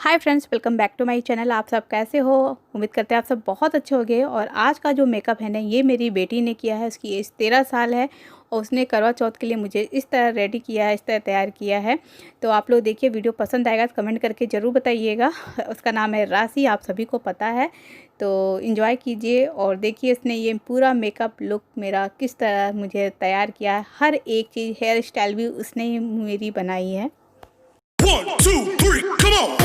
Hi friends, welcome back to my channel. आप सब कैसे हो? उम्मीद करते हैं आप सब बहुत अच्छे होंगे। और आज का जो मेकअप है ना, ये मेरी बेटी ने किया है। उसकी एज 13 साल है और उसने करवा चौथ के लिए मुझे इस तरह रेडी किया है, इस तरह तैयार किया है। तो आप लोग देखिए, वीडियो पसंद आएगा तो कमेंट करके ज़रूर बताइएगा। उसका नाम है राशि, आप सभी को पता है। तो इन्जॉय कीजिए और देखिए इसने ये पूरा मेकअप लुक मेरा किस तरह मुझे तैयार किया है। हर एक चीज़, हेयर स्टाइल भी उसने ही मेरी बनाई है। 1, 2, 3, come on!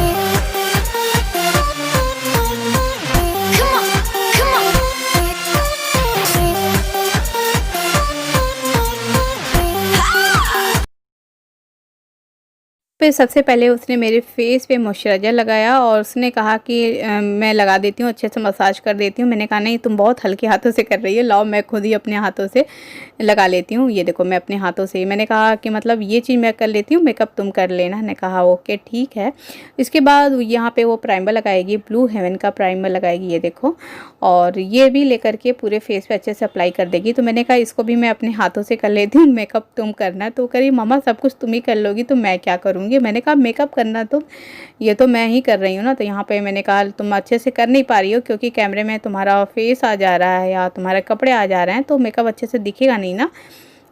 फिर सबसे पहले उसने मेरे फेस पे मॉइस्चराइज़र लगाया और उसने कहा कि मैं लगा देती हूँ, अच्छे से मसाज कर देती हूँ। मैंने कहा नहीं, तुम बहुत हल्के हाथों से कर रही हो, लाओ मैं खुद ही अपने हाथों से लगा लेती हूँ। ये देखो, मैं अपने हाथों से ही, मैंने कहा कि मतलब ये चीज़ मैं कर लेती हूँ, मेकअप तुम कर लेना। ने कहा ओके ठीक है। इसके बाद यहाँ पे वो प्राइमर लगाएगी, ब्लू हेवन का प्राइमर लगाएगी, ये देखो। और ये भी लेकर के पूरे फेस पे अच्छे से अप्लाई कर देगी। तो मैंने कहा इसको भी मैं अपने हाथों से कर लेती हूँ, मेकअप तुम करना। तो करी मम्मा सब कुछ तुम ही कर लोगी तो मैं क्या करूँगी। मैंने कहा मेकअप करना तो ये तो मैं ही कर रही हूँ ना। तो यहाँ पे मैंने कहा तुम अच्छे से कर नहीं पा रही हो क्योंकि कैमरे में तुम्हारा फेस आ जा रहा है या तुम्हारे कपड़े आ जा रहे हैं, तो मेकअप अच्छे से दिखेगा नहीं ना।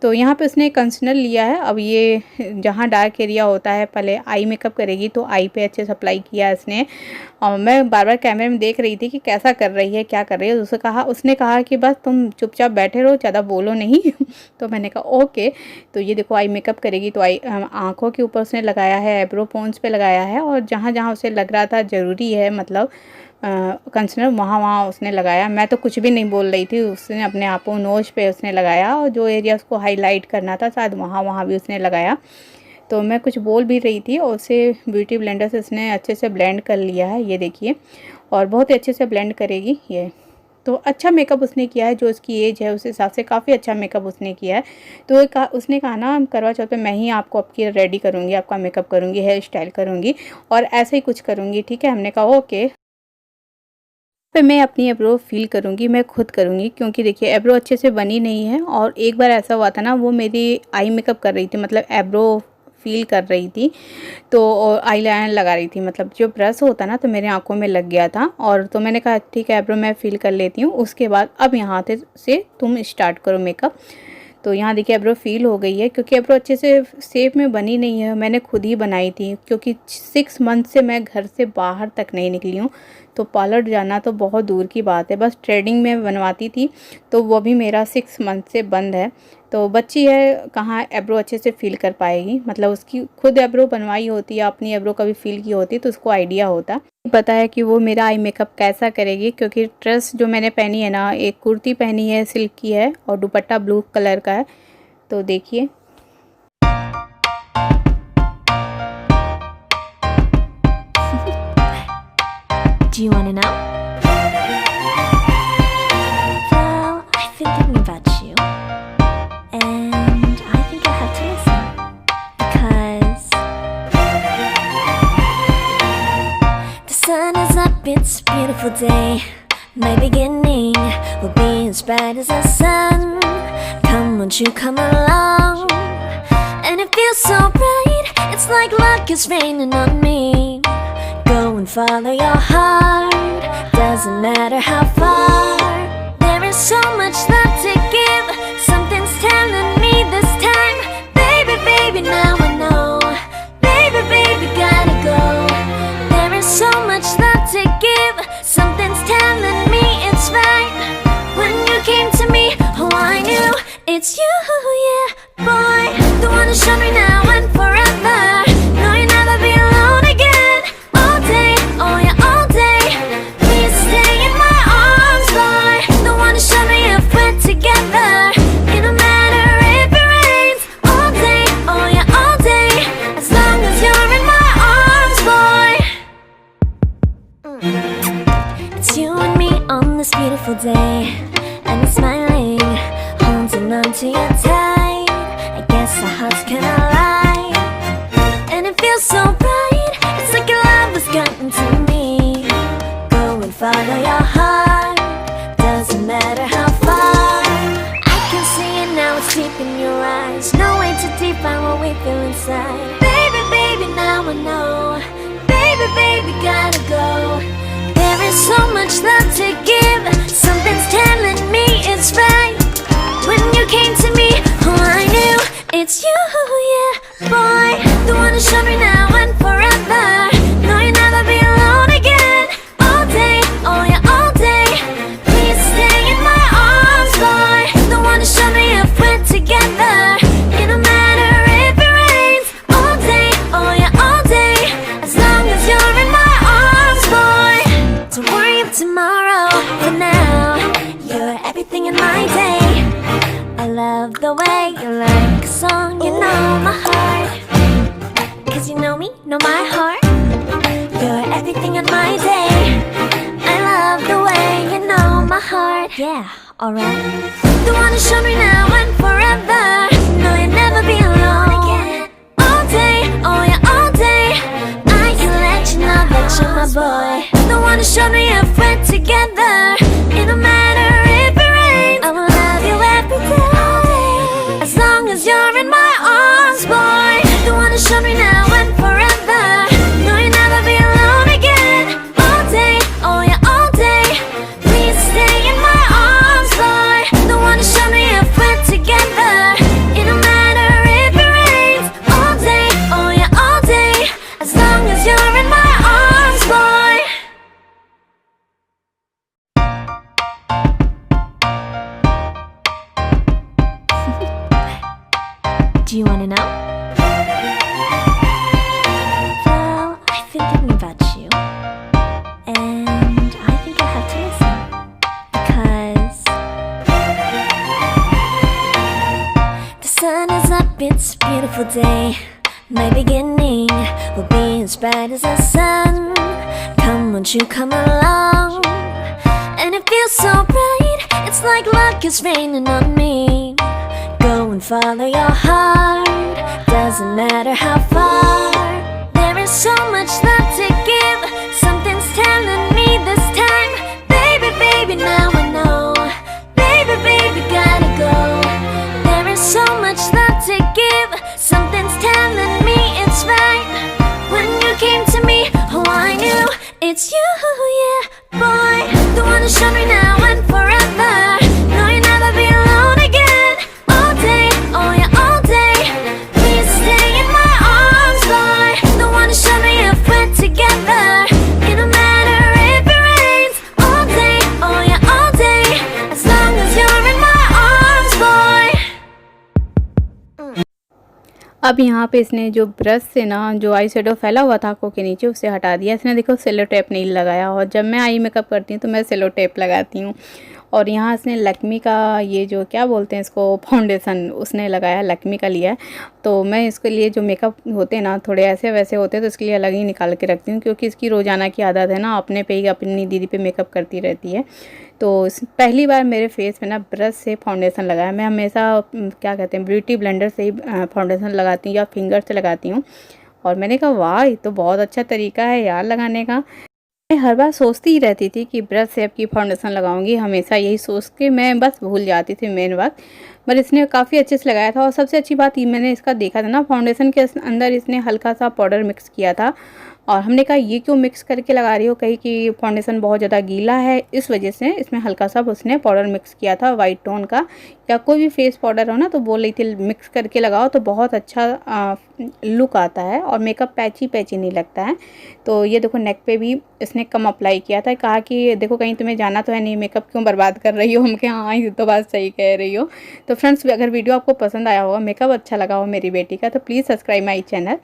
तो यहाँ पे उसने कंसीलर लिया है। अब ये जहाँ डार्क एरिया होता है, पहले आई मेकअप करेगी तो आई पे अच्छे से अप्लाई किया इसने। और मैं बार बार कैमरे में देख रही थी कि कैसा कर रही है, क्या कर रही है। उसने कहा कि बस तुम चुपचाप बैठे रहो, ज़्यादा बोलो नहीं। तो मैंने कहा ओके। तो ये देखो आई मेकअप करेगी तो आई आँखों के ऊपर उसने लगाया है, आईब्रो पोन्स पे लगाया है, और जहाँ जहाँ उसे लग रहा था ज़रूरी है मतलब कंसीलर, वहाँ उसने लगाया। मैं तो कुछ भी नहीं बोल रही थी, उसने अपने आपो नोज पे उसने लगाया, और जो एरिया उसको हाईलाइट करना था शायद वहाँ भी उसने लगाया। तो मैं कुछ बोल भी रही थी और उसे ब्यूटी ब्लेंडर से उसने अच्छे से ब्लेंड कर लिया है, ये देखिए। और बहुत ही अच्छे से ब्लेंड करेगी ये। तो अच्छा मेकअप उसने किया है, जो उसकी एज है उस हिसाब से काफ़ी अच्छा मेकअप उसने किया है। तो उसने कहा ना करवा चौथ पे मैं ही आपको आपकी रेडी करूँगी, आपका मेकअप करूँगी, हेयर स्टाइल करूँगी और ऐसे ही कुछ करूँगी, ठीक है। हमने कहा ओके। पे मैं अपनी आईब्रो फ़ील करूँगी, मैं खुद करूँगी, क्योंकि देखिए आईब्रो अच्छे से बनी नहीं है। और एक बार ऐसा हुआ था ना, वो मेरी आई मेकअप कर रही थी, मतलब आईब्रो फ़ील कर रही थी, तो आईलाइनर लगा रही थी, मतलब जो ब्रश होता ना तो मेरे आँखों में लग गया था। और तो मैंने कहा ठीक है आईब्रो मैं फ़ील कर लेती हूँ, उसके बाद अब यहाँ से तुम स्टार्ट करो मेकअप। तो यहाँ देखिए आईब्रो फ़ील हो गई है, क्योंकि आईब्रो अच्छे से शेप में बनी नहीं है, मैंने खुद ही बनाई थी। क्योंकि 6 मंथ से मैं घर से बाहर तक नहीं निकली हूँ, तो पार्लर जाना तो बहुत दूर की बात है। बस थ्रेडिंग में बनवाती थी, तो वो भी मेरा 6 मंथ से बंद है। तो बच्ची है, कहाँ आईब्रो अच्छे से फ़ील कर पाएगी। मतलब उसकी खुद आईब्रो बनवाई होती है, अपनी आईब्रो कभी फ़ील की होती तो उसको आइडिया होता। पता है कि वो मेरा आई मेकअप कैसा करेगी, क्योंकि ड्रेस जो मैंने पहनी है ना, एक कुर्ती पहनी है, सिल्क की है, और दुपट्टा ब्लू कलर का है। तो देखिए Do you want to know? Well, I've been thinking about you, and I think I have to listen, because the sun is up, it's a beautiful day. My beginning will be as bright as the sun. Come, won't you come along? And it feels so bright, it's like luck is raining on me. Go and follow your heart, doesn't matter how far. There is so much love to give, something's telling me this time. Baby, baby, now I know. Baby, baby, gotta go. There is so much love to give, something's telling me it's right. When you came to me, oh I knew it's you, yeah. Boy, the one who showed me now and forever. No, you'll never be alone again. All day, oh yeah, all day. Please stay in my arms, boy. The one who showed me if we're together. It don't matter if it rains. All day, oh yeah, all much love to give. Something's telling me it's right. When you came to me, oh I knew it's you, yeah, boy. The one who showed me now and forever. No, you'll never be alone again. All day, oh yeah, all day. Please stay in my arms, boy. The one who showed me if we're together. It don't matter if it rains. All day, oh yeah, all day. As long as you're in my arms, boy. Don't worry of tomorrow. For now, you're everything in my day. I love the way you like a song. You know my heart. 'Cause you know me, know my heart. You're everything in my day. I love the way you know my heart. Yeah, alright. The one who showed me now and forever. No, you'll never be alone again. All day, oh yeah, all day. I can let you know that you're my boy. The one who showed me if we're together. It don't matter if it rains. I will love you every day. As long as you're in my arms, boy. The one who showed me now and forever. No, you'll never be alone again. All day, oh yeah, all day. Please stay in my arms, boy. The one who showed me if we're together. It don't matter if it rains. All day, oh yeah, all day. As long as you're in my arms, boy. Do you wanna know? Well, I've been thinking about you, and I think I have to listen, because the sun is up, it's a beautiful day. My beginning will be as bright as the sun. Come, won't you come along? And it feels so bright, it's like luck is raining on me. Go and follow your heart, doesn't matter how far. There is so much love to give. Something's telling me this time. Baby, baby, now I know. Baby, baby, gotta go. There is so much love to give. Something's telling me it's right. When you came to me, oh I knew it's you, yeah, boy. The one who showed me now and forever. No, you'll never be alone again. All day, oh yeah, all day. Please stay in my arms, boy. The one who showed me if we're together. It don't matter if it rains. All day, oh yeah, all day. As long as you're in my arms, boy. अब यहाँ पे इसने जो brush से ना जो eye shadow फैला हुआ था आँखों के नीचे उसे हटा दिया इसने। देखो सेलो टेप नहीं लगाया, और जब मैं आई मेकअप करती हूँ तो मैं सेलो टेप लगाती हूँ। और यहाँ इसने लैक्मी का ये जो क्या बोलते हैं इसको फाउंडेशन उसने लगाया, लैक्मी का लिया है। तो मैं इसके लिए जो मेकअप होते हैं ना थोड़े ऐसे वैसे होते हैं तो इसके लिए अलग ही निकाल के रखती हूँ, क्योंकि इसकी रोज़ाना की आदत है ना अपने पे ही अपनी दीदी पे मेकअप करती रहती है। तो पहली बार मेरे फेस पे ना ब्रश से फाउंडेशन लगाया। मैं हमेशा क्या कहते हैं ब्यूटी ब्लेंडर से ही फाउंडेशन लगाती हूँ या फिंगर से लगाती हूँ। और मैंने कहा वाह ये तो बहुत अच्छा तरीका है यार लगाने का। मैं हर बार सोचती ही रहती थी कि ब्रश से अब की फाउंडेशन लगाऊंगी, हमेशा यही सोच के मैं बस भूल जाती थी मेन बात। पर इसने काफ़ी अच्छे से लगाया था। और सबसे अच्छी बात ये मैंने इसका देखा था ना फाउंडेशन के अंदर इसने हल्का सा पाउडर मिक्स किया था। और हमने कहा ये क्यों मिक्स करके लगा रही हो, कहीं कि फाउंडेशन बहुत ज़्यादा गीला है इस वजह से इसमें हल्का सा उसने पाउडर मिक्स किया था वाइट टोन का। या कोई भी फेस पाउडर हो ना तो बोल रही थी मिक्स करके लगाओ तो बहुत अच्छा लुक आता है और मेकअप पैची पैची नहीं लगता है। तो ये देखो नेक पे भी इसने कम अप्लाई किया था। कहा कि देखो कहीं तुम्हें जाना तो है नहीं, मेकअप क्यों बर्बाद कर रही हो। हम कहे हाँ ये तो बात सही कह रही हो। तो फ्रेंड्स अगर वीडियो आपको पसंद आया होगा, मेकअप अच्छा लगा हो मेरी बेटी का, तो प्लीज़ सब्सक्राइब माई चैनल।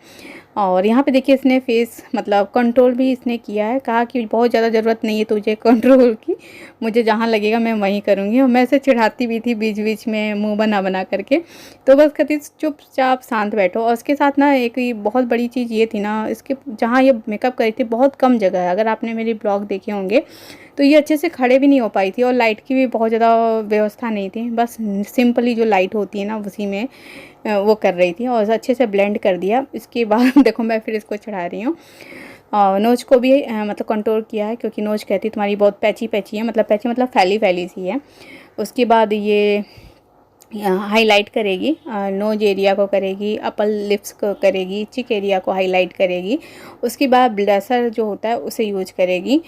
और यहाँ पे देखिए इसने फेस मतलब कंट्रोल भी इसने किया है। कहा कि बहुत ज़्यादा ज़रूरत नहीं है तुझे कंट्रोल की, मुझे जहाँ लगेगा मैं वहीं करूँगी। और मैं ऐसे चिढ़ाती भी थी बीच बीच में मुंह बना बना करके। तो बस कहती चुपचाप शांत बैठो। और उसके साथ ना एक बहुत बड़ी चीज़ ये थी ना, इसके जहाँ ये मेकअप करी थी बहुत कम जगह है। अगर आपने मेरी ब्लॉग देखे होंगे तो ये अच्छे से खड़े भी नहीं हो पाई थी। और लाइट की भी बहुत ज़्यादा व्यवस्था नहीं थी, बस सिंपली जो लाइट होती है ना उसी में वो कर रही थी। और अच्छे से ब्लेंड कर दिया। इसके बाद देखो मैं फिर इसको चढ़ा रही हूँ। नोज को भी मतलब कंट्रोल किया है, क्योंकि नोज कहती तुम्हारी बहुत पैची पैची है, मतलब पैची मतलब फैली फैली सी है। उसके बाद ये हाईलाइट करेगी, नोज एरिया को करेगी, अपर लिप्स को करेगी, चिक एरिया को हाईलाइट करेगी। उसके बाद ब्लशर जो होता है उसे यूज करेगी।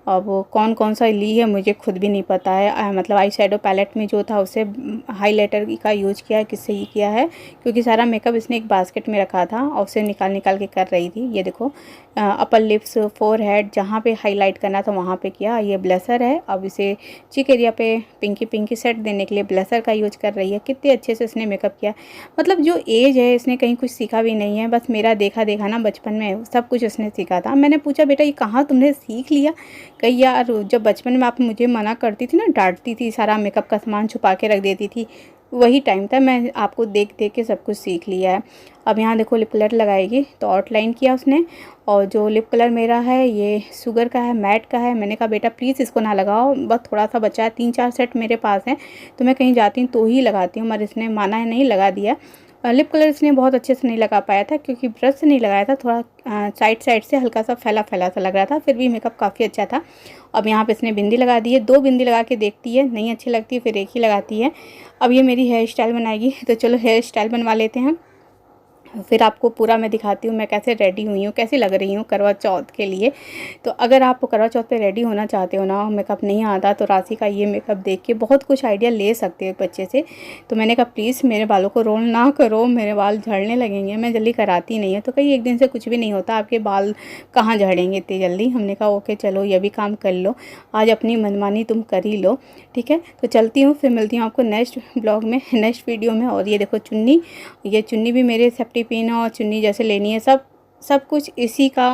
अब कौन कौन सा ली है मुझे खुद भी नहीं पता है। मतलब आई शेडो पैलेट में जो था उससे हाइलाइटर का यूज़ किया है, किससे ही किया है, क्योंकि सारा मेकअप इसने एक बास्केट में रखा था और उसे निकाल निकाल के कर रही थी। ये देखो अपर लिप्स, फोरहेड, जहाँ पे हाईलाइट करना था वहाँ पे किया। ये ब्लशर है, अब इसे चीक एरिया पे पिंकी पिंकी सेट देने के लिए ब्लशर का यूज कर रही है। कितने अच्छे से इसने मेकअप किया। मतलब जो एज है इसने कहीं कुछ सीखा भी नहीं है, बस मेरा देखा देखा ना बचपन में सब कुछ इसने सीखा था। मैंने पूछा बेटा ये कहाँ तुमने सीख लिया? कही यार जब बचपन में आप मुझे मना करती थी ना, डांटती थी, सारा मेकअप का सामान छुपा के रख देती थी, वही टाइम था, मैं आपको देख देख के सब कुछ सीख लिया है। अब यहाँ देखो लिप कलर लगाएगी तो आउटलाइन किया उसने। और जो लिप कलर मेरा है ये शुगर का है, मैट का है। मैंने कहा बेटा प्लीज़ इसको ना लगाओ, बस थोड़ा सा बचा है, 3-4 सेट मेरे पास हैं तो मैं कहीं जाती हूँ तो ही लगाती हूँ, मगर इसने माना है नहीं, लगा दिया। लिप कलर इसने बहुत अच्छे से नहीं लगा पाया था क्योंकि ब्रश से नहीं लगाया था, थोड़ा साइड साइड से हल्का सा फैला फैला सा लग रहा था, फिर भी मेकअप काफ़ी अच्छा था। अब यहाँ पे इसने बिंदी लगा दी है, 2 बिंदी लगा के देखती है, नहीं अच्छी लगती फिर एक ही लगाती है। अब ये मेरी हेयर स्टाइल बनाएगी तो चलो हेयर स्टाइल बनवा लेते हैं, फिर आपको पूरा मैं दिखाती हूँ मैं कैसे रेडी हुई हूँ, कैसे लग रही हूँ करवा चौथ के लिए। तो अगर आप करवा चौथ पे रेडी होना चाहते हो ना, मेकअप नहीं आता, तो राशि का ये मेकअप देख के बहुत कुछ आइडिया ले सकते हो बच्चे से। तो मैंने कहा प्लीज़ मेरे बालों को रोल ना करो, मेरे बाल झड़ने लगेंगे, मैं जल्दी कराती नहीं है। तो कहीं एक दिन से कुछ भी नहीं होता, आपके बाल कहाँ झड़ेंगे इतनी जल्दी। हमने कहा ओके चलो ये भी काम कर लो, आज अपनी मनमानी तुम कर ही लो, ठीक है। तो चलती हूँ, फिर मिलती हूँ आपको नेक्स्ट ब्लॉग में, नेक्स्ट वीडियो में। और ये देखो चुन्नी, ये चुन्नी भी मेरे सेफ्टी पिन और चुन्नी जैसे लेनी है, सब कुछ इसी का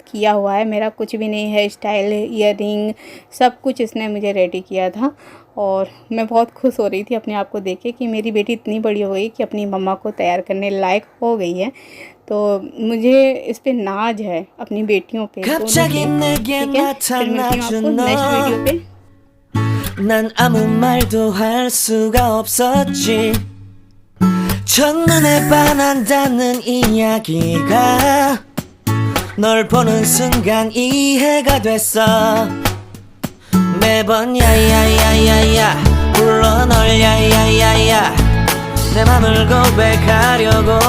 किया हुआ है, मेरा कुछ भी नहीं। हेयर स्टाइल, ईयररिंग, सब कुछ इसने मुझे रेडी किया था। और मैं बहुत खुश हो रही थी अपने आप को देख के कि मेरी बेटी इतनी बड़ी हो गई कि अपनी मम्मा को तैयार करने लायक हो गई है। तो मुझे इस पे नाज है अपनी बेटियों पे, दोनों पे, ठीक है। फिर मिलती हूँ आपको नेक्स्ट वीडियो पे। 난 아무 말도 할 수가 없었지. 첫눈에 반한다는 이야기가 널 보는 순간 이해가 됐어. 매번 야야야야야 불러 널 야야야야 내 맘을 고백하려고